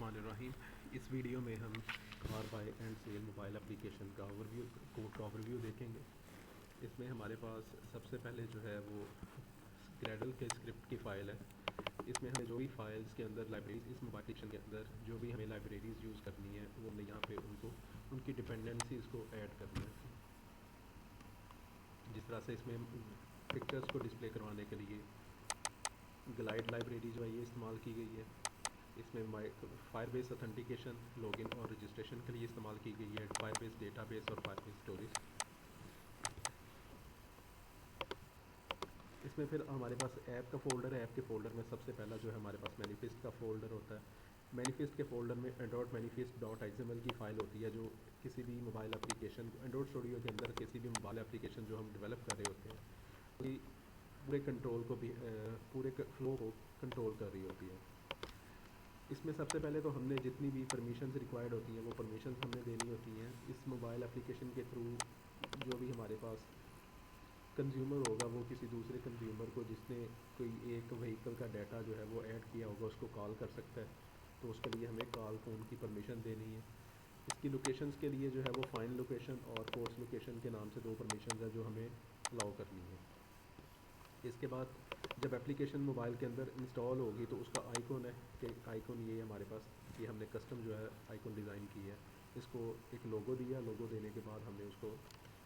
बिस्मिल्लाहिर्रहमानिर्रहीम। इस वीडियो में हम car buy and sell mobile application का कोड का ओवरव्यू देखेंगे। इसमें हमारे पास सबसे पहले जो है वो ग्रेडल के स्क्रिप्ट की फ़ाइल है। इसमें हमें जो भी फाइल्स के अंदर लाइब्रेरीज इस मोबाइल एप्लीकेशन के अंदर जो भी हमें लाइब्रेरीज़ यूज़ करनी है वो हमने यहाँ पे उनको उनकी डिपेंडेंसीज़ को ऐड करना है। जिस तरह से इसमें पिक्चर्स को डिस्प्ले करवाने के लिए ग्लाइड लाइब्रेरी जो है ये इस्तेमाल की गई है। इसमें फायरबेस ऑथेंटिकेशन लॉगिन और रजिस्ट्रेशन के लिए इस्तेमाल की गई है, फायरबेस डेटाबेस और फायरबेस स्टोरेज। इसमें फिर हमारे पास ऐप का फ़ोल्डर है। ऐप के फ़ोल्डर में सबसे पहला जो है हमारे पास मैनिफेस्ट का फ़ोल्डर होता है। मैनिफेस्ट के फ़ोल्डर में एंड्रॉयड मैनिफेस्ट डॉट एक्सएमएल की फ़ाइल होती है, जो किसी भी मोबाइल एप्लीकेशन एंड्रॉयड स्टूडियो के अंदर किसी भी मोबाइल एप्लीकेशन जो हम डेवलप कर रहे होते हैं उसकी पूरे कंट्रोल को भी पूरे फ्लो को कंट्रोल कर रही होती है। इसमें सबसे पहले तो हमने जितनी भी परमिशंस रिक्वायर्ड होती हैं वो परमिशंस हमने देनी होती हैं। इस मोबाइल एप्लीकेशन के थ्रू जो भी हमारे पास कंज्यूमर होगा वो किसी दूसरे कंज्यूमर को जिसने कोई एक व्हीकल का डाटा जो है वो ऐड किया होगा उसको कॉल कर सकता है। तो उसके लिए हमें कॉल फ़ोन की परमिशन देनी है। इसकी लोकेशंस के लिए जो है वो फाइन लोकेशन और कोर्स लोकेशन के नाम से दो परमिशंस है जो हमें अलाउ करनी है। इसके बाद जब एप्लीकेशन मोबाइल के अंदर इंस्टॉल होगी तो उसका आइकॉन है कि आइकॉन ये हमारे पास ये हमने कस्टम जो है आइकॉन डिज़ाइन की है। इसको एक लोगो दिया, लोगो देने के बाद हमने उसको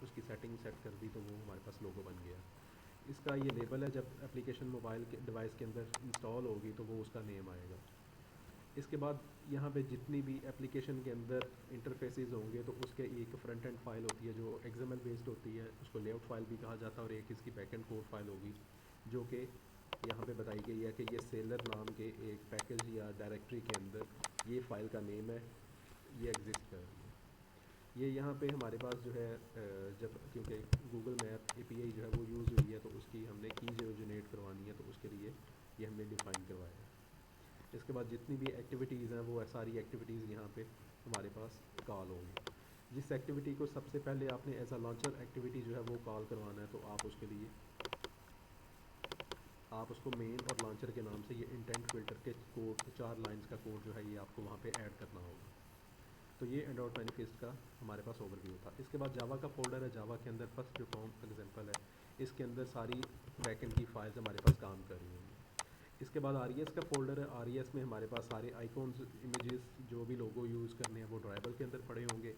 उसकी सेटिंग सेट कर दी तो वो हमारे पास लोगो बन गया। इसका ये लेबल है, जब एप्लीकेशन मोबाइल के डिवाइस के अंदर इंस्टॉल होगी तो वो उसका नेम आएगा। इसके बाद यहाँ पे जितनी भी एप्लीकेशन के अंदर इंटरफेसेस होंगे तो उसके एक फ्रंट एंड फाइल होती है जो एक्सएमएल बेस्ड होती है, उसको लेआउट फाइल भी कहा जाता है, और एक इसकी बैक एंड कोड फाइल होगी जो कि यहाँ पे बताई गई है कि ये सेलर नाम के एक पैकेज या डायरेक्टरी के अंदर ये फ़ाइल का नेम है, ये एग्जिस्ट कर रही है। ये यहाँ पे हमारे पास जो है जब क्योंकि गूगल मैप एपीआई जो है वो यूज़ हुई है तो उसकी हमने की जो जनरेट करवानी है तो उसके लिए ये हमने डिफ़ाइन करवाया है। इसके बाद जितनी भी एक्टिविटीज़ हैं वो सारी एक्टिविटीज़ यहाँ पे हमारे पास कॉल होंगी। जिस एक्टिविटी को सबसे पहले आपने एज अ लॉन्चर एक्टिविटी जो है वो कॉल करवाना है तो आप उसके लिए आप उसको मेन और लॉन्चर के नाम से ये इंटेंट फ़िल्टर के कोड 4 लाइंस का कोड जो है ये आपको वहाँ पे ऐड करना होगा। तो ये एंड्रॉयड मैनिफेस्ट का हमारे पास ओवरव्यू था। इसके बाद जावा का फ़ोल्डर है। जावा के अंदर फर्स्ट जो कॉम एग्जांपल है इसके अंदर सारी बैकएंड की फाइल्स हमारे पास काम कर रही होंगी। इसके बाद आर का फ़ोल्डर है। आर में हमारे पास सारे आइकॉन्स इमेजेस जो भी लोगो यूज़ करने हैं वो ड्राइवर के अंदर पड़े होंगे।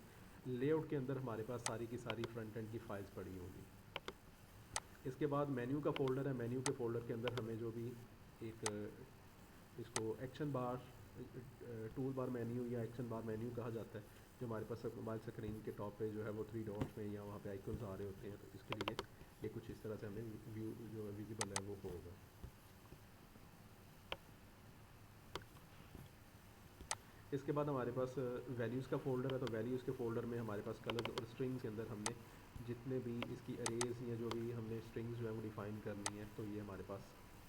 लेआउट के अंदर हमारे पास सारी की सारी फ्रंट एंड की फाइल्स पड़ी होंगी। इसके बाद मेन्यू का फ़ोल्डर है। मेन्यू के फ़ोल्डर के अंदर हमें जो भी एक इसको एक्शन बार टूल बार मेन्यू या एक्शन बार मेन्यू कहा जाता है, जो हमारे पास मोबाइल स्क्रीन के टॉप पे जो है वो 3 डॉट्स में या वहाँ पे आइकन्स आ रहे होते हैं। तो इसके लिए ये कुछ इस तरह से हमें व्यू जो विजिबल है वो होगा। इसके बाद हमारे पास वैल्यूज़ का फ़ोल्डर है। तो वैल्यूज़ के फ़ोल्डर में हमारे पास कलर्स और स्ट्रिंग्स के अंदर हमने जितने भी इसकी अरेज या जो भी हमने स्ट्रिंग्स जो है वो डिफ़ाइन करनी है तो ये हमारे पास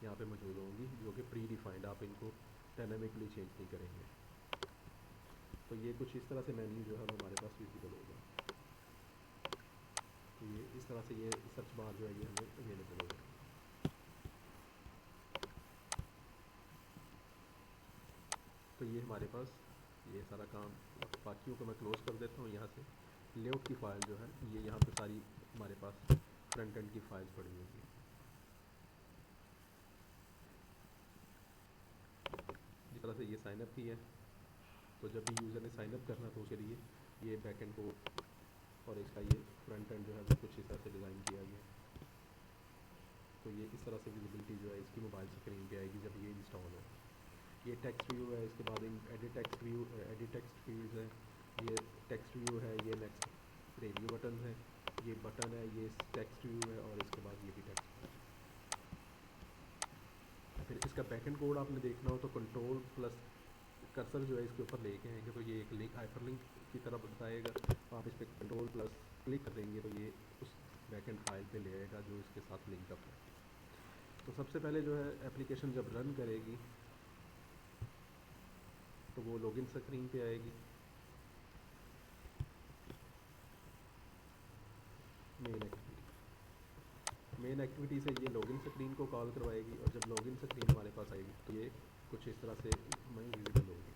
यहाँ पे मौजूद होंगी, जो कि प्री डिफाइंड, आप इनको डायनामिकली चेंज नहीं करेंगे। तो ये कुछ इस तरह से मेन्यू जो है वो हमारे पास विजिबल होगा। तो ये इस तरह से ये सर्च बार जो है ये हमें अवेलेबल हो जाएगी। तो ये हमारे पास ये सारा काम, बाकियों को मैं क्लोज़ कर देता हूँ यहाँ से। लेआउट की फ़ाइल जो है ये यहाँ पे सारी हमारे पास फ्रंट एंड की फाइल्स पड़ी होंगी। जिस तरह से ये साइनअप की है तो जब भी यूज़र ने साइनअप करना तो उसके लिए ये बैक एंड कोड और इसका ये फ्रंट एंड जो है वो कुछ इस तरह से डिज़ाइन किया गया। तो ये इस तरह से विजिबिलिटी जो है इसकी मोबाइल स्क्रीन पे आएगी जब ये इंस्टॉल हो। ये टेक्स्ट व्यू है। इसके बाद edit text view, edit text fields है। ये टेक्स्ट व्यू है। ये नेक्स्ट प्रीव्यू बटन है। ये बटन है। ये टेक्स्ट व्यू है और इसके बाद ये भी टेक्स्ट व्यू है। फिर इसका बैकएंड कोड आपने देखना हो तो कंट्रोल प्लस कर्सर जो है इसके ऊपर लेके आएंगे तो ये एक लिंक हाइपर लिंक की तरह बताएगा। तो आप इस पर कंट्रोल प्लस क्लिक कर देंगे तो ये उस बैकएंड फाइल पे ले आएगा जो इसके साथ लिंकअप है। तो सबसे पहले जो है एप्लीकेशन जब रन करेगी तो वो लॉगिन स्क्रीन पे आएगी। मेन एक्टिविटी से ये लॉगिन स्क्रीन को कॉल करवाएगी और जब लॉगिन स्क्रीन हमारे पास आएगी तो ये कुछ इस तरह से हमें विजिबल होगी।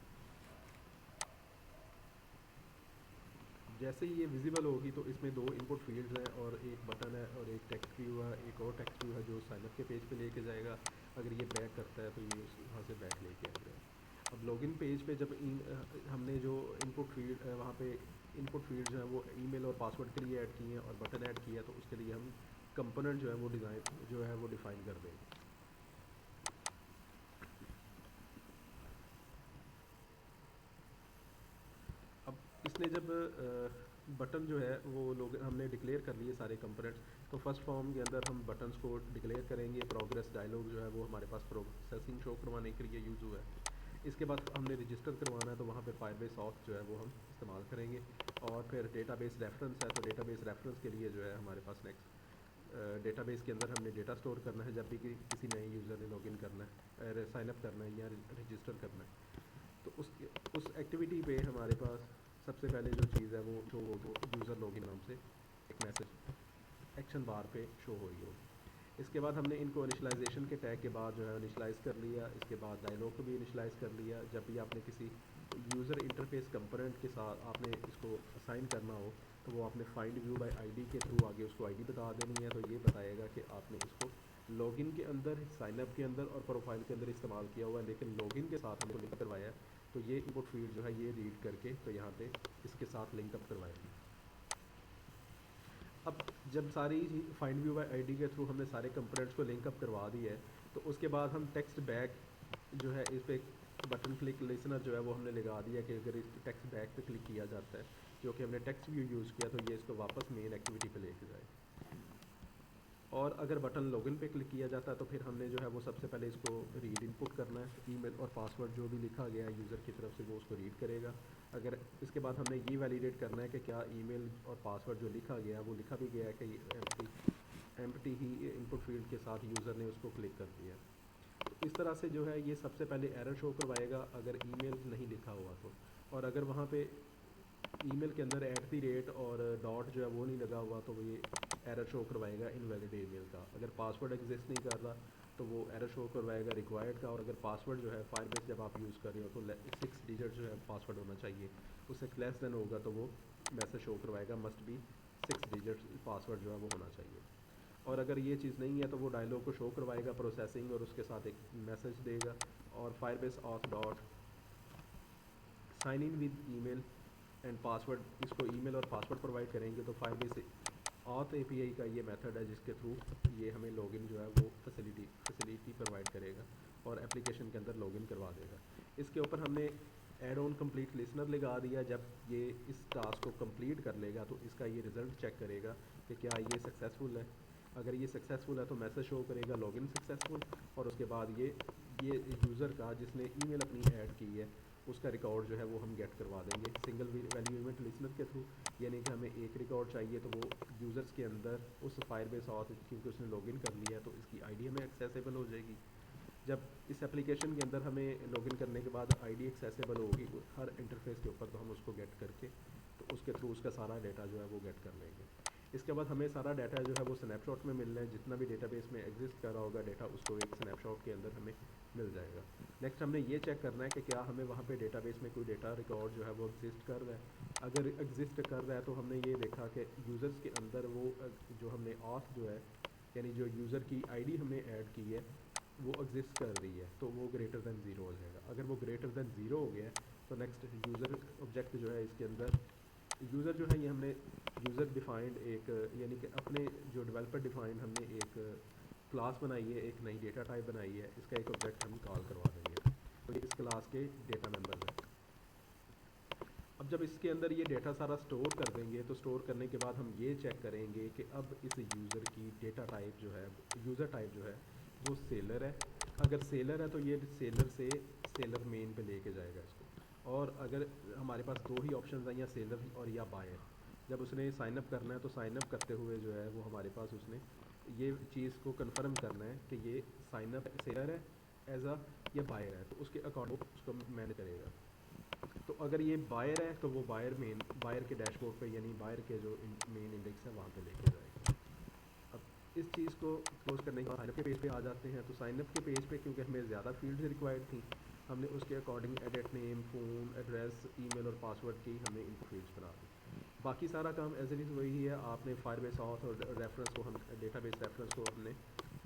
जैसे ही ये विजिबल होगी तो इसमें दो इनपुट फील्ड्स हैं और एक बटन है और एक टेक्स्ट व्यू है, एक और टेक्स्ट व्यू है जो साइनअप के पेज पे लेके जाएगा। अगर ये बैक करता है तो ये वहाँ से बैक लेके आएगा। अब लॉगिन पेज पे जब हमने जो इनपुट फील्ड वहाँ पे इनपुट फील्ड जो है वो ईमेल और पासवर्ड के लिए ऐड किए हैं और बटन ऐड किया, तो उसके लिए हम कंपोनेंट जो है वो डिज़ाइन जो है वो डिफ़ाइन कर देंगे। अब इसने जब बटन जो है वो लोग हमने डिक्लेयर कर लिए सारे कंपोनेंट्स, तो फर्स्ट फॉर्म के अंदर हम बटन्स को डिक्लेयर करेंगे। प्रोग्रेस डायलॉग जो है वो हमारे पास प्रोसेसिंग शो करवाने के लिए यूज़ हुआ है। इसके बाद हमने रजिस्टर करवाना है तो वहाँ पे फायरबेस ऑथ जो है वो हम इस्तेमाल करेंगे। और फिर डेटाबेस रेफरेंस है, तो डेटाबेस रेफरेंस के लिए जो है हमारे पास नेक्स्ट डेटाबेस के अंदर हमने डेटा स्टोर करना है जब भी किसी नए यूज़र ने लॉगिन करना है, साइनअप करना है या रजिस्टर करना है। तो उस एक्टिविटी पे हमारे पास सबसे पहले जो चीज़ है वो शो हो यूज़र लॉगिन नाम से एक मैसेज एक्शन बार पे शो हो रही होगी। इसके बाद हमने इनको इनिशलाइजेशन के टैग के बाद जो है इनिशलाइज़ कर लिया। इसके बाद डायलॉग को भी इनिशलाइज़ कर लिया। जब भी आपने किसी यूज़र इंटरफेस कंपोनेंट के साथ आपने इसको असाइन करना हो तो वो आपने फाइंड व्यू बाय आईडी के थ्रू आगे उसको आईडी बता देनी है। तो ये बताएगा कि आपने इसको लॉगिन के अंदर, साइनअप के अंदर और प्रोफाइल के अंदर इस्तेमाल किया हुआ है, लेकिन लॉगिन के साथ हमने लिंक करवाया है। तो ये इनपुट फील्ड जो है ये रीड करके तो यहाँ पे इसके साथ लिंक अप करवाएगी। अब जब सारी फाइंड व्यू बाय आईडी के थ्रू हमने सारे कंपोनेंट्स को लिंक अप करवा दिया है, तो उसके बाद हम टेक्स्ट बैक जो है इस पर बटन क्लिक लिसनर जो है वो हमने लगा दिया कि अगर इस टेक्स्ट बैक पे क्लिक किया जाता है, क्योंकि हमने टेक्स्ट व्यू यूज़ किया, तो ये इसको वापस मेन एक्टिविटी पे लेके जाए। और अगर बटन लॉगिन पे क्लिक किया जाता है तो फिर हमने जो है वो सबसे पहले इसको रीड इनपुट करना है। ईमेल और पासवर्ड जो भी लिखा गया है यूज़र की तरफ से वो उसको रीड करेगा। अगर इसके बाद हमने ये वैलिडेट करना है कि क्या ईमेल और पासवर्ड जो लिखा गया है वो लिखा भी गया है कि एम्प्टी ही इनपुट फील्ड के साथ यूज़र ने उसको क्लिक कर दिया। तो इस तरह से जो है ये सबसे पहले एरर शो करवाएगा अगर ईमेल नहीं लिखा हुआ तो। और अगर वहाँ पे ईमेल के अंदर @ और डॉट जो है वो नहीं लगा हुआ तो वो ये एरर शो करवाएगा इनवैलिड ईमेल का। अगर पासवर्ड एग्जिस्ट नहीं कर रहा तो वो एरर शो करवाएगा रिक्वायर्ड का। और अगर पासवर्ड जो है फायरबेस जब आप यूज़ कर रहे हो तो 6 डिजिट जो है पासवर्ड होना चाहिए, उससे लेस देन होगा तो वो मैसेज शो करवाएगा मस्ट बी 6 डिजिट पासवर्ड जो है वो होना चाहिए। और अगर ये चीज़ नहीं है तो वो डायलॉग को शो करवाएगा प्रोसेसिंग और उसके साथ एक मैसेज देगा। और Firebase auth dot sign in with email and password, इसको ईमेल और पासवर्ड प्रोवाइड करेंगे तो फायरबेस ऑथ एपीआई का ये मेथड है जिसके थ्रू ये हमें लॉगिन जो है वो फैसिलिटी प्रोवाइड करेगा और एप्लीकेशन के अंदर लॉगिन करवा देगा। इसके ऊपर हमने एड ऑन कंप्लीट लिसनर लगा दिया। जब ये इस टास्क को कंप्लीट कर लेगा तो इसका ये रिज़ल्ट चेक करेगा कि क्या ये सक्सेसफुल है। अगर ये सक्सेसफुल है तो मैसेज शो करेगा लॉगिन सक्सेसफुल। और उसके बाद ये यूज़र का जिसने ईमेल अपनी ऐड की है उसका रिकॉर्ड जो है वो हम गेट करवा देंगे सिंगल वैल्यू इवेंट लिसनर के थ्रू। यानी कि हमें एक रिकॉर्ड चाहिए तो वो यूज़र्स के अंदर उस फायरबेस ऑथ, क्योंकि उसने लॉगिन कर लिया तो इसकी आईडी हमें एक्सेसिबल हो जाएगी। जब इस एप्लीकेशन के अंदर हमें लॉगिन करने के बाद आईडी एक्सेसिबल होगी हर इंटरफेस के ऊपर, तो हम उसको गेट करके तो उसके थ्रू उसका सारा डाटा जो है वो गेट कर लेंगे। इसके बाद हमें सारा डाटा जो है वो स्नैपशॉट में मिलना है। जितना भी डेटाबेस में एग्जिस्ट कर रहा होगा डाटा उसको एक स्नैपशॉट के अंदर हमें मिल जाएगा। नेक्स्ट हमने ये चेक करना है कि क्या हमें वहाँ पे डेटाबेस में कोई डेटा रिकॉर्ड जो है वो एग्जिस्ट कर रहा है। अगर एग्जिस्ट कर रहा है तो हमने ये देखा कि यूज़र्स के अंदर वो जो हमने ऑथ जो है यानी जो यूज़र की आईडी हमने ऐड की है वो एग्जिस्ट कर रही है, तो वो ग्रेटर दैन ज़ीरो हो जाएगा। अगर वो ग्रेटर दैन ज़ीरो हो गया तो नेक्स्ट यूज़र ऑब्जेक्ट जो है इसके अंदर यूज़र जो है ये हमने यूज़र डिफाइंड एक यानी कि अपने जो डेवलपर डिफाइंड हमने एक क्लास बनाई है, एक नई डेटा टाइप बनाई है, इसका एक ऑब्जेक्ट हम कॉल करवा देंगे। तो ये इस क्लास के डेटा मेंबर्स हैं। अब जब इसके अंदर ये डेटा सारा स्टोर कर देंगे तो स्टोर करने के बाद हम ये चेक करेंगे कि अब इस यूज़र की डेटा टाइप जो है, यूज़र टाइप जो है वो सेलर है। अगर सेलर है तो ये सेलर से सेलर मेन पे लेके जाएगा इसको। और अगर हमारे पास दो ही ऑप्शन हैं, या सेलर और या बायर। जब उसने साइनअप करना है तो साइनअप करते हुए जो है वो हमारे पास उसने ये चीज़ को कंफर्म करना है कि ये साइनअप सेलर है एज अ या बायर है, तो उसके अकॉर्डिंग उसको मैनेज करेगा। तो अगर ये बायर है तो वो बायर के डैशबोर्ड पे यानी बायर के जो मेन इंडेक्स है वहाँ पे लेके जाएगा। अब इस चीज़ को क्लोज करने के बाद साइनअप के पेज पे आ जाते हैं। तो साइनअप के पेज पे क्योंकि हमें ज़्यादा फील्ड्स रिक्वायर्ड थी, हमने उसके according edit name, phone address, email और पासवर्ड की हमने इनको फील्ड्स बना दी। बाकी सारा काम एज इट इज़ वही है। आपने फायरबेस ऑथ और रेफरेंस को हम डेटाबेस रेफरेंस को हमने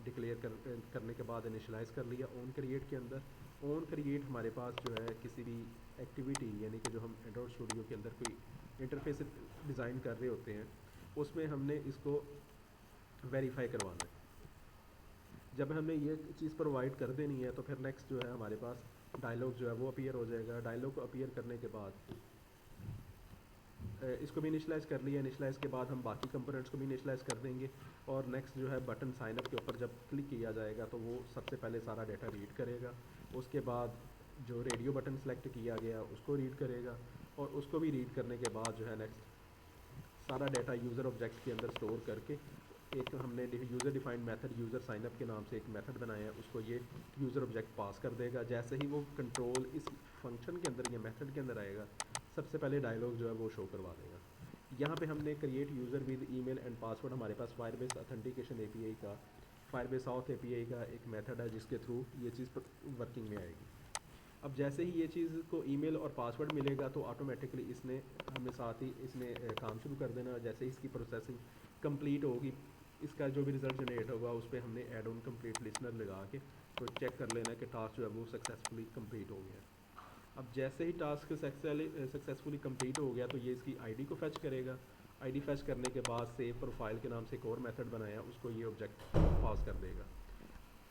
डिक्लेयर करने के बाद इनिशलाइज़ कर लिया ऑन क्रिएट के अंदर। ऑन क्रिएट हमारे पास जो है किसी भी एक्टिविटी यानी कि जो हम एंड्रॉइड स्टूडियो के अंदर कोई इंटरफेस डिज़ाइन कर रहे होते हैं उसमें हमने इसको वेरीफाई करवाना है। जब हमने ये चीज़ प्रोवाइड कर देनी है तो फिर नेक्स्ट जो है हमारे पास डायलॉग जो है वो अपीयर हो जाएगा। डायलॉग को अपीयर करने के बाद इसको भी इनिशलाइज़ कर लिया। इनिशलाइज़ के बाद हम बाकी कंपोनेंट्स को भी इनिशलाइज़ कर देंगे और नेक्स्ट जो है बटन साइन अप के ऊपर जब क्लिक किया जाएगा तो वो सबसे पहले सारा डाटा रीड करेगा। उसके बाद जो रेडियो बटन सेलेक्ट किया गया उसको रीड करेगा और उसको भी रीड करने के बाद जो है नेक्स्ट सारा डाटा यूज़र ऑब्जेक्ट के अंदर स्टोर करके एक हमने user defined method user sign up के नाम से एक मेथड बनाया है उसको ये यूज़र ऑब्जेक्ट पास कर देगा। जैसे ही वो कंट्रोल इस फंक्शन के अंदर या मेथड के अंदर आएगा सबसे पहले डायलॉग जो है वो शो करवा देगा। यहाँ पे हमने create user with email and password हमारे पास फायरबेस ऑथेंटिकेशन एपीआई का फायरबेस ऑथ एपीआई का एक मेथड है जिसके थ्रू ये चीज़ वर्किंग में आएगी। अब जैसे ही ये चीज़ को ईमेल और पासवर्ड मिलेगा तो ऑटोमेटिकली इसने हमें साथ ही इसने काम शुरू कर देना। जैसे ही इसकी प्रोसेसिंग कंप्लीट होगी इसका जो भी रिज़ल्ट जनरेट होगा उस पर हमने ऐड ऑन कंप्लीट लिसनर लगा के तो चेक कर लेना कि टास्क जो है वो सक्सेसफुली कंप्लीट हो गया। अब जैसे ही टास्क सक्सेसफुली कंप्लीट हो गया तो ये इसकी आईडी को फैच करेगा। आईडी फैच करने के बाद सेव प्रोफाइल के नाम से एक और मेथड बनाया उसको ये ऑब्जेक्ट पास कर देगा।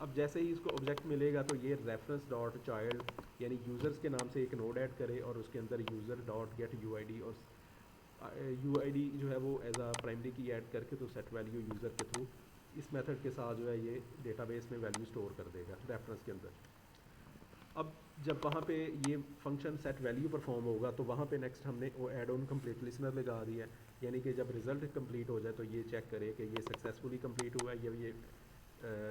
अब जैसे ही इसको ऑब्जेक्ट मिलेगा तो ये रेफरेंस डॉट चाइल्ड यानी यूज़र्स के नाम से एक नोड ऐड करे और उसके अंदर यूज़र डॉट गेट यूआईडी और यूआईडी जो है वो एज आ प्राइमरी की ऐड करके तो सेट वैल्यू यूज़र के थ्रू इस मेथड के साथ जो है ये डेटाबेस में वैल्यू स्टोर कर देगा रेफरेंस के अंदर। अब जब वहाँ पे ये फंक्शन सेट वैल्यू परफॉर्म होगा तो वहाँ पे नेक्स्ट हमने वो ऐड ऑन कंप्लीट लिसनर लगा दिया है यानी कि जब रिज़ल्ट कंप्लीट हो जाए तो ये चेक करे कि ये सक्सेसफुली कंप्लीट हुआ है या ये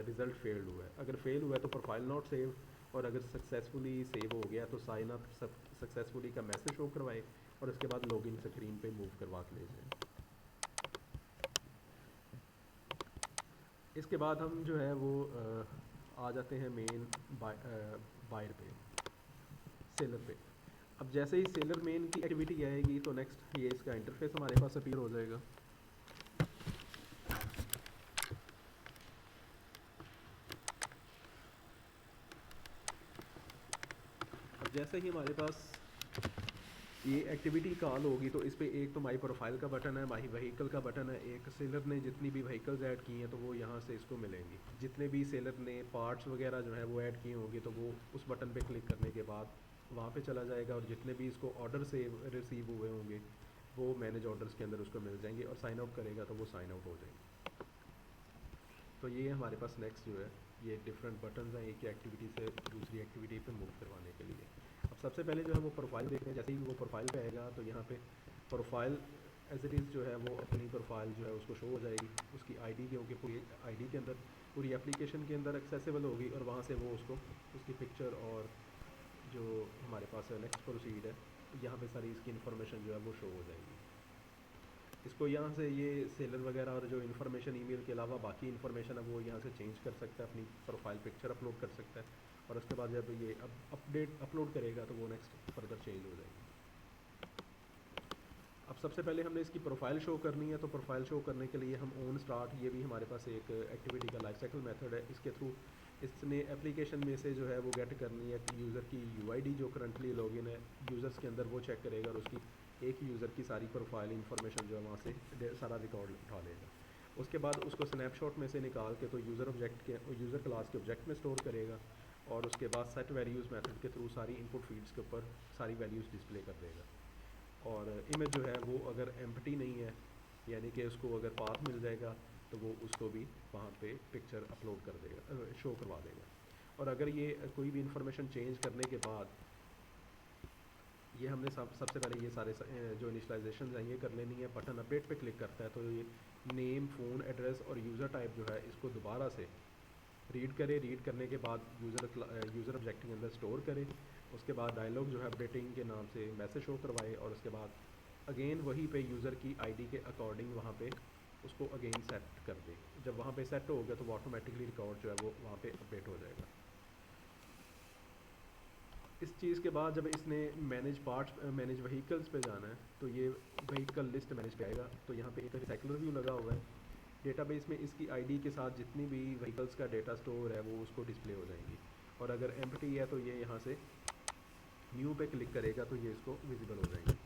रिज़ल्ट फेल्ड हुआ है। अगर फेल हुआ है तो प्रोफाइल नॉट सेव और अगर सक्सेसफुली सेव हो गया तो साइन अप सक्सेसफुली का मैसेज शो करवाए और उसके बाद लॉगिन स्क्रीन पे मूव करवा के ले जाए। इसके बाद हम जो है वो आ जाते हैं मेन बायर पे सेलर पे। अब जैसे ही सेलर मेन की एक्टिविटी आएगी तो नेक्स्ट ये इसका इंटरफेस हमारे पास अपीयर हो जाएगा। अब जैसे ही हमारे पास ये एक्टिविटी कॉल होगी तो इस पर एक तो माई प्रोफाइल का बटन है, माई व्हीकल का बटन है। एक सेलर ने जितनी भी व्हीकल्स ऐड की हैं तो वो यहाँ से इसको मिलेंगी। जितने भी सेलर ने पार्ट्स वगैरह जो है वो ऐड किए होंगे तो वो उस बटन पे क्लिक करने के बाद वहाँ पे चला जाएगा और जितने भी इसको ऑर्डर से रिसीव हुए होंगे वो मैनेज ऑर्डर्स के अंदर उसको मिल जाएंगे और साइन आउट करेगा तो वो साइन आउट हो जाएंगे। तो ये हमारे पास नेक्स्ट जो है ये डिफरेंट बटन्स हैं एक एक्टिविटी से दूसरी एक्टिविटी पे मूव करवाने के लिए। अब सबसे पहले जो है वो प्रोफाइल देखते हैं। जैसे ही वो प्रोफाइल पे आएगा तो यहाँ पे प्रोफाइल एज इट इज़ जो है वो अपनी प्रोफाइल जो है उसको शो हो जाएगी। उसकी आईडी क्योंकि पूरी आईडी के अंदर पूरी एप्लीकेशन के अंदर एक्सेसिबल होगी और वहाँ से वो उसको उसकी पिक्चर और जो हमारे पास नेक्स्ट प्रोसीड है यहाँ पे सारी इसकी इन्फॉर्मेशन जो है वो शो हो जाएगी। इसको यहाँ से ये सेलर वगैरह और जो इन्फॉर्मेशन ईमेल के अलावा बाकी इन्फॉर्मेशन है वो यहाँ से चेंज कर सकता है। अपनी प्रोफाइल पिक्चर अपलोड कर सकता है और उसके बाद जब ये अपडेट अपलोड करेगा तो वो नेक्स्ट फर्दर चेंज हो जाएगी। अब सबसे पहले हमने इसकी प्रोफाइल शो करनी है तो प्रोफाइल शो करने के लिए हम ऑन स्टार्ट ये भी हमारे पास एक एक्टिविटी का लाइफ साइकिल मेथड है। इसके थ्रू इसने एप्लीकेशन में से जो है वो गेट करनी है यूज़र की यूआईडी जो करंटली लॉगिन है यूज़र्स के अंदर वो चेक करेगा और उसकी एक यूज़र की सारी प्रोफाइल इन्फॉर्मेशन जो है वहाँ से सारा रिकॉर्ड उठा लेगा। उसके बाद उसको स्नैपशॉट में से निकाल के तो यूज़र ऑब्जेक्ट के यूज़र क्लास के ऑब्जेक्ट में स्टोर करेगा और उसके बाद सेट वैल्यूज़ मेथड के थ्रू सारी इनपुट फील्ड्स के ऊपर सारी वैल्यूज़ डिस्प्ले कर देगा। और इमेज जो है वो अगर एम्प्टी नहीं है यानी कि उसको अगर पाथ मिल जाएगा तो वो उसको भी वहाँ पे पिक्चर अपलोड कर देगा शो करवा देगा। और अगर ये कोई भी इंफॉर्मेशन चेंज करने के बाद ये हमने सबसे पहले ये सारे जो इनिशलाइजेशन हैं ये कर लेनी है। बटन अपडेट पे क्लिक करता है तो ये नेम फ़ोन एड्रेस और यूज़र टाइप जो है इसको दोबारा से रीड करे। रीड करने के बाद यूज़र ऑब्जेक्ट के अंदर स्टोर करे। उसके बाद डायलॉग जो है अपडेटिंग के नाम से मैसेज शो करवाए और उसके बाद अगेन वहीं पे यूज़र की आईडी के अकॉर्डिंग वहाँ पे उसको अगेन सेट कर दे। जब वहाँ पे सेट हो गया तो वो ऑटोमेटिकली रिकॉर्ड जो है वो वहाँ पे अपडेट हो जाएगा। इस चीज़ के बाद जब इसने मैनेज पार्ट्स मैनेज व्हीकल्स पे जाना है तो ये व्हीकल लिस्ट मैनेज पे आएगा। तो यहाँ पे एक रिसाइकलर व्यू लगा हुआ है। डेटाबेस में इसकी आईडी के साथ जितनी भी व्हीकल्स का डेटा स्टोर है वो उसको डिस्प्ले हो जाएंगी। और अगर एम्प्टी है तो ये यहाँ से न्यू पे क्लिक करेगा तो ये इसको विजिबल हो जाएंगी।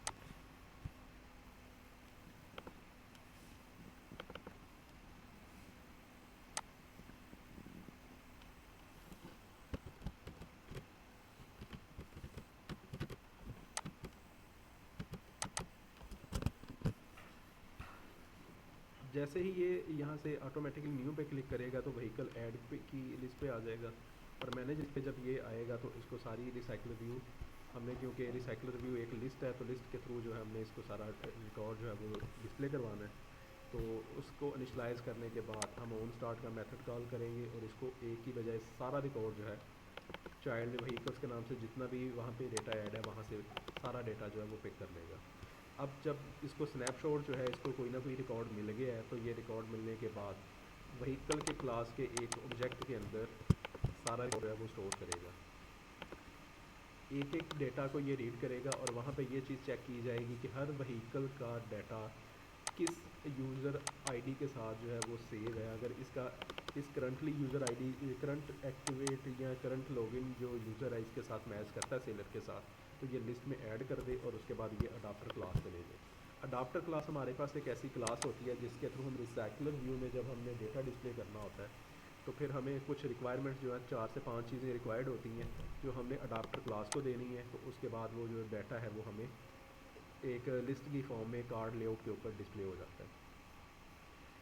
जैसे ही ये यहाँ से ऑटोमेटिकली न्यू पे क्लिक करेगा तो व्हीकल ऐड पे की लिस्ट पे आ जाएगा। और मैनेज लिस्ट पे जब ये आएगा तो इसको सारी रिसाइकलर व्यू हमने, क्योंकि रिसाइकलर व्यू एक लिस्ट है तो लिस्ट के थ्रू जो है हमने इसको सारा रिकॉर्ड जो है वो डिस्प्ले करवाना है। तो उसको इनिशलाइज़ करने के बाद हम ऑन स्टार्ट का मेथड कॉल करेंगे और इसको एक की बजाय सारा रिकॉर्ड जो है चाइल्ड व्हीकल्स के नाम से जितना भी वहाँ पे डेटा ऐड है वहाँ से सारा डेटा जो है वो पिक कर लेगा। अब जब इसको स्नैपशॉट जो है इसको कोई ना कोई रिकॉर्ड मिल गया है तो ये रिकॉर्ड मिलने के बाद व्हीकल के क्लास के एक ऑब्जेक्ट के अंदर सारा रिकॉर्ड है वो स्टोर करेगा। एक एक डेटा को ये रीड करेगा और वहाँ पे ये चीज़ चेक की जाएगी कि हर व्हीकल का डाटा किस यूज़र आईडी के साथ जो है वो सेव है। अगर इसका इस currently user ID current activate या करंट लॉगिन जो यूज़र है इसके साथ मैच करता है सेलर के साथ तो ये लिस्ट में ऐड कर दे और उसके बाद ये अडाप्टर क्लास पे ले जाए। अडाप्टर क्लास हमारे पास एक ऐसी क्लास होती है जिसके थ्रू हम रिसाइकलर व्यू में जब हमने डेटा डिस्प्ले करना होता है तो फिर हमें कुछ रिक्वायरमेंट्स जो है 4 से 5 चीज़ें रिक्वायर्ड होती हैं जो हमने अडाप्टर क्लास को देनी है। तो उसके बाद वो जो डाटा है वो हमें एक लिस्ट की फॉर्म में कार्ड लेआउट के ऊपर डिस्प्ले हो जाता है।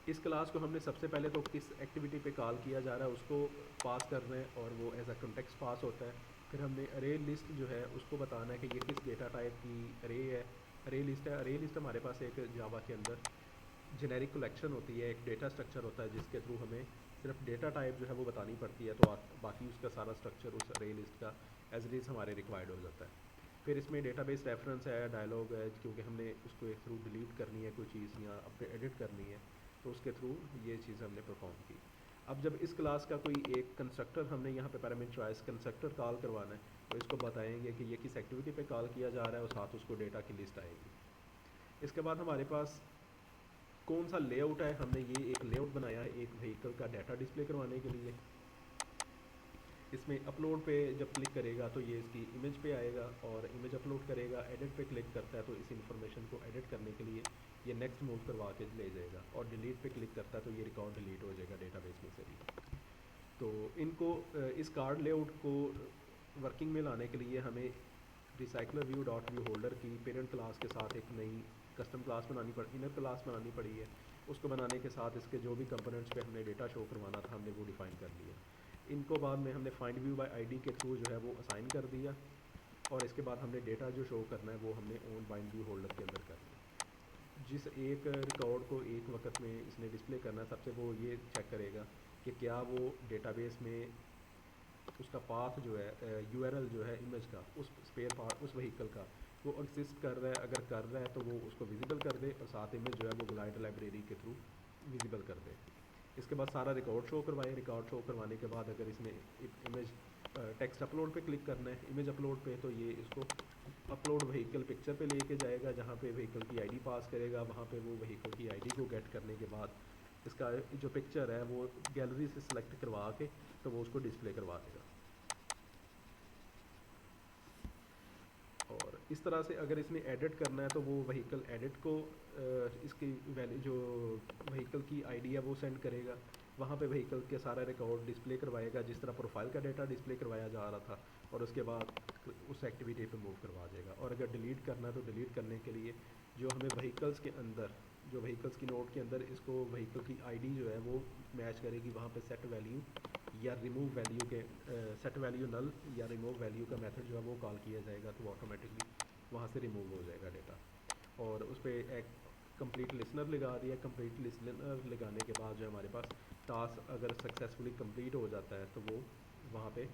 इस क्लास को हमने सबसे पहले तो किस एक्टिविटी पे कॉल किया जा रहा है उसको पास करना है और वो एज अ कॉन्टेक्स्ट पास होता है। फिर हमने अरे लिस्ट जो है उसको बताना है कि ये किस डेटा टाइप की अरे है। अरे लिस्ट है, अरे लिस्ट हमारे पास एक जावा के अंदर जेनेरिक कलेक्शन होती है, एक डेटा स्ट्रक्चर होता है जिसके थ्रू हमें सिर्फ डेटा टाइप जो है वो बतानी पड़ती है। तो बाकी उसका सारा स्ट्रक्चर उस अरे लिस्ट का एज इट इज़ हमारे रिक्वायर्ड हो जाता है। फिर इसमें डेटाबेस रेफरेंस है, डायलॉग है, क्योंकि हमने उसको एक थ्रू डिलीट करनी है कोई चीज़ या अपने एडिट करनी है तो उसके थ्रू ये चीज़ हमने परफॉर्म की। अब जब इस क्लास का कोई एक कंस्ट्रक्टर हमने यहाँ पे पैरामीटर चॉइस कंस्ट्रक्टर कॉल करवाना है तो इसको बताएंगे कि ये किस एक्टिविटी पे कॉल किया जा रहा है और साथ उसको डेटा की लिस्ट आएगी। इसके बाद हमारे पास कौन सा लेआउट है, हमने ये एक लेआउट बनाया है एक व्हीकल का डाटा डिस्प्ले करवाने के लिए। इसमें अपलोड पे जब क्लिक करेगा तो ये इसकी इमेज पे आएगा और इमेज अपलोड करेगा। एडिट पे क्लिक करता है तो इस इंफॉर्मेशन को एडिट करने के लिए ये नेक्स्ट मूव करवा के ले जाएगा और डिलीट पे क्लिक करता है तो ये रिकॉर्ड डिलीट हो जाएगा डेटाबेस में से भी। तो इनको इस कार्ड लेआउट को वर्किंग में लाने के लिए हमें recycler view dot view holder की पेरेंट क्लास के साथ एक नई कस्टम क्लास बनानी पड़ी, इनर क्लास बनानी पड़ी है। उसको बनाने के साथ इसके जो भी कंपोनेंट्स पे हमने डेटा शो करवाना था हमने वो डिफ़ाइन कर लिया। इनको बाद में हमने फाइंड व्यू बाय आईडी के थ्रू जो है वो असाइन कर दिया और इसके बाद हमने डेटा जो शो करना है वो हमने ओन बाइंड व्यू होल्डर के अंदर कर दिया। जिस एक रिकॉर्ड को एक वक्त में इसने डिस्प्ले करना है सबसे वो ये चेक करेगा कि क्या वो डेटाबेस में उसका पाथ जो है यूआरएल जो है इमेज का उस स्पेयर पार्ट उस व्हीकल का वो एग्जिस्ट कर रहा है। अगर कर रहा है तो वो उसको विजिबल कर दे और साथ इमेज जो है वो ग्लाइड लाइब्रेरी के थ्रू विजिबल कर दे। इसके बाद सारा रिकॉर्ड शो करवाए। रिकॉर्ड शो करवाने के बाद अगर इसने इमेज टेक्स्ट अपलोड पे क्लिक करना है इमेज अपलोड पे तो ये इसको अपलोड व्हीकल पिक्चर पे लेके जाएगा जहाँ पे व्हीकल की आईडी पास करेगा। वहाँ पे वो व्हीकल की आईडी को गेट करने के बाद इसका जो पिक्चर है वो गैलरी से सिलेक्ट करवा के तो वो उसको डिस्प्ले करवा देगा। और इस तरह से अगर इसने एडिट करना है तो वो व्हीकल एडिट को इसकी वैल्यू जो व्हीकल की आईडी है वो सेंड करेगा। वहाँ पे व्हीकल के सारा रिकॉर्ड डिस्प्ले करवाएगा जिस तरह प्रोफाइल का डेटा डिस्प्ले करवाया जा रहा था और उसके बाद उस एक्टिविटी पे मूव करवा देगा। और अगर डिलीट करना है तो डिलीट करने के लिए जो हमें व्हीकल्स के अंदर जो व्हीकल्स की नोट के अंदर इसको व्हीकल की आईडी जो है वो मैच करेगी वहाँ पे सेट वैल्यू या रिमूव वैल्यू के सेट वैल्यू नल या रिमूव वैल्यू का मेथड जो है वो कॉल किया जाएगा तो ऑटोमेटिकली वहाँ से रिमूव हो जाएगा डेटा। और उस पर एक कंप्लीट लिसनर लगा दिया। कंप्लीट लिसनर लगाने के बाद जो हमारे पास टास्क अगर सक्सेसफुली कंप्लीट हो जाता है तो वो वहाँ पे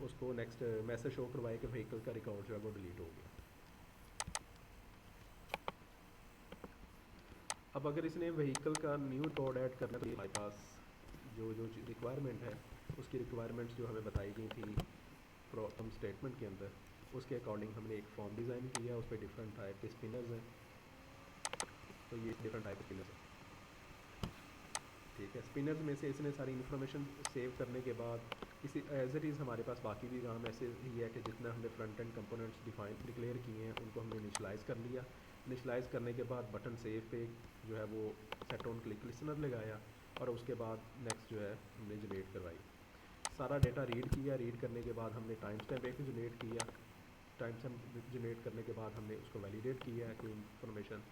उसको नेक्स्ट मैसेज शो करवाए कि व्हीकल का रिकॉर्ड जो है वो डिलीट हो गया। अब अगर इसने व्हीकल का न्यू रिकॉर्ड ऐड करना है तो हमारे पास जो जो रिक्वायरमेंट है उसकी रिक्वायरमेंट्स जो हमें बताई गई थी फ्रॉम स्टेटमेंट के अंदर, उसके अकॉर्डिंग हमने एक फॉर्म डिज़ाइन किया, उस पर डिफरेंट टाइप के स्पिनर्स हैं। तो ये डिफरेंट टाइप के स्पिनर्स हैं, ठीक है। स्पिनर्स में से इसने सारी इन्फॉर्मेशन सेव करने के बाद इसी एज इट इज़ हमारे पास बाकी भी काम ऐसे ही है कि जितना हमने फ्रंट एंड कंपोनेंट्स डिक्लेयर किए हैं उनको हमने इनिशलाइज़ कर लिया। इनिशलाइज़ करने के बाद बटन सेव पे जो है वो सेट ऑन क्लिक लिसनर लगाया और उसके बाद नेक्स्ट जो है हमने जनरेट करवाई। सारा डेटा रीड किया, रीड करने के बाद हमने टाइम स्टैम्प एक जनरेट किया। टाइम स्टैम्प जनरेट करने के बाद हमने उसको वैलिडेट किया कि इंफॉर्मेशन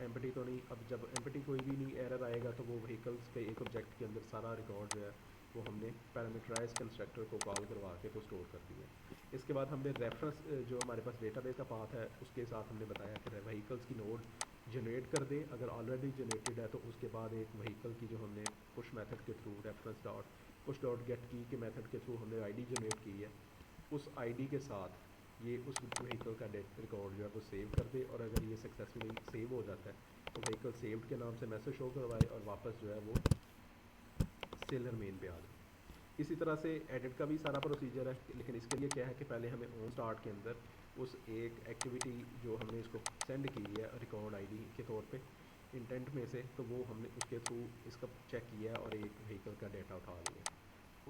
एम्पटी तो नहीं। अब जब एम्पटी कोई भी नहीं एरर आएगा तो वो व्हीकल्स के एक ऑब्जेक्ट के अंदर सारा रिकॉर्ड जो है वो हमने पैरामीटराइज कंस्ट्रक्टर को कॉल करवा के तो स्टोर कर दिया। इसके बाद हमने रेफरेंस जो हमारे पास डेटाबेस का पाथ है उसके साथ हमने बताया कि व्हीकल्स की नोड जनरेट कर दे। अगर ऑलरेडी जनरेटेड है तो उसके बाद एक व्हीकल की जो हमने पुश मेथड के through reference dot push dot gate की के मेथड के थ्रू हमने आईडी जनरेट की है, उस आईडी के साथ ये उस व्हीकल का रिकॉर्ड जो है वो सेव कर दे। और अगर ये सक्सेसफुली सेव हो जाता है तो व्हीकल सेव्ड के नाम से मैसेज शो करवाए और वापस जो है वो सेलर मेन पे आ जाए। इसी तरह से एडिट का भी सारा प्रोसीजर है, लेकिन इसके लिए क्या है कि पहले हमें ऑन स्टार्ट के अंदर उस एक एक्टिविटी जो हमने इसको सेंड की है रिकॉर्ड आईडी के तौर पे इंटेंट में से, तो वो हमने उसके थ्रू इसका चेक किया और एक व्हीकल का डेटा उठा लिया।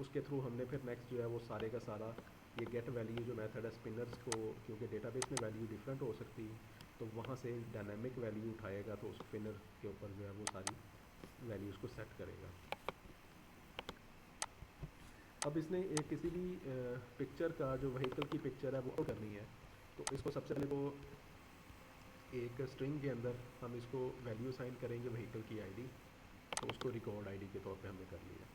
उसके थ्रू हमने फिर नेक्स्ट जो है वो सारे का सारा ये गेट वैल्यू जो मेथड है स्पिनर्स को, क्योंकि डेटाबेस में वैल्यू डिफरेंट हो सकती है तो वहाँ से डायनामिक वैल्यू उठाएगा तो उस स्पिनर के ऊपर जो है वो सारी वैल्यूज़ को सेट करेगा। अब इसने एक किसी भी पिक्चर का जो व्हीकल की पिक्चर है वो करनी है, तो इसको सबसे पहले वो एक स्ट्रिंग के अंदर हम इसको वैल्यू साइन करेंगे व्हीकल की आईडी, तो उसको रिकॉर्ड आईडी के तौर पे हमने कर लिया।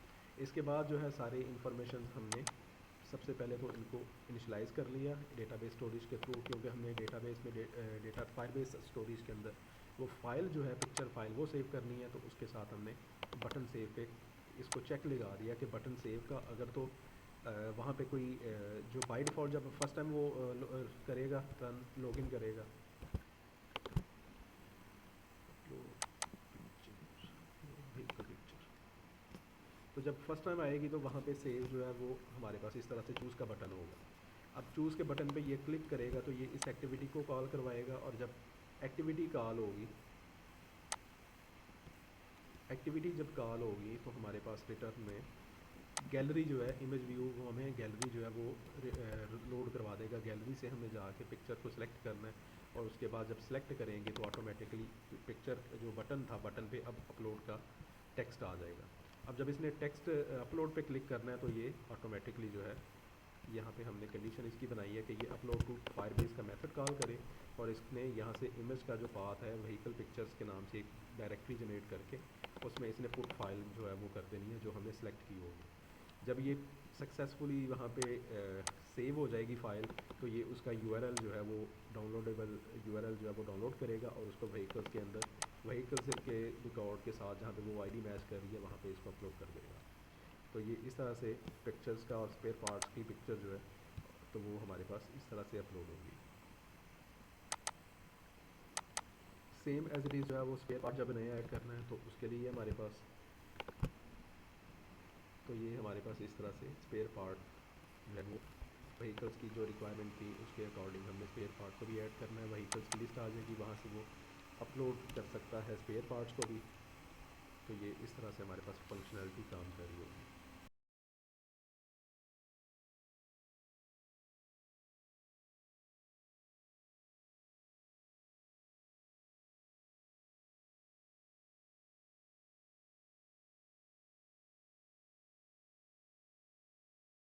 इसके बाद जो है सारे इन्फॉर्मेशन हमने सबसे पहले तो इनको इनिशलाइज़ कर लिया डेटाबेस स्टोरेज के थ्रू, क्योंकि हमने डेटाबेस में डेटा फायरबेस स्टोरेज के अंदर वो फाइल जो है पिक्चर फाइल वो सेव करनी है। तो उसके साथ हमने बटन सेव पे इसको चेक लगा दिया कि बटन सेव का अगर तो वहाँ पे कोई जो बाय डिफ़ॉल्ट जब फर्स्ट टाइम वो करेगा रन लॉगिन करेगा तो जब फर्स्ट टाइम आएगी तो वहाँ पे सेव जो है वो हमारे पास इस तरह से चूज़ का बटन होगा। अब चूज़ के बटन पे ये क्लिक करेगा तो ये इस एक्टिविटी को कॉल करवाएगा और जब एक्टिविटी कॉल होगी एक्टिविटी जब कॉल होगी तो हमारे पास रिटर्न में गैलरी जो है इमेज व्यू वो हमें गैलरी जो है वो लोड करवा देगा। गैलरी से हमें जाके पिक्चर को सिलेक्ट करना है और उसके बाद जब सिलेक्ट करेंगे तो ऑटोमेटिकली पिक्चर जो बटन था बटन पे अब अपलोड का टेक्स्ट आ जाएगा। अब जब इसने टेक्स्ट अपलोड पे क्लिक करना है तो ये ऑटोमेटिकली जो है यहाँ पे हमने कंडीशन इसकी बनाई है कि ये अपलोड टू फायरबेस का मेथड कॉल करे और इसने यहाँ से इमेज का जो पाथ है व्हीकल पिक्चर्स के नाम से एक डायरेक्टरी जनरेट करके उसमें इसने पुट फाइल जो है वो कर देनी है जो हमने सेलेक्ट की होगी। जब ये सक्सेसफुली वहाँ पे सेव हो जाएगी फ़ाइल तो ये उसका यूआरएल जो है वो डाउनलोडेबल यूआरएल जो है वो डाउनलोड करेगा और उसको व्हीकल्स के अंदर व्हीकल्स के रिकॉर्ड के साथ जहाँ पे वो आईडी मैच कर रही है वहाँ पे इसको अपलोड कर देगा। तो ये इस तरह से पिक्चर्स का और स्पेयर पार्ट्स की पिक्चर जो है तो वो हमारे पास इस तरह से अपलोड होगी। सेम एज इट इज़ जो है वो स्पेयर पार्ट जब नया ऐड करना है तो उसके लिए हमारे पास तो ये हमारे पास इस तरह से स्पेयर पार्ट जो है वो व्हीकल्स की जो रिक्वायरमेंट थी उसके अकॉर्डिंग हमने स्पेयर पार्ट को भी ऐड करना है। व्हीकल्स की लिस्ट आ जाएगी, वहाँ से वो अपलोड कर सकता है स्पेयर पार्ट्स को भी। तो ये इस तरह से हमारे पास फंक्शनैलिटी काम कर रही होगी।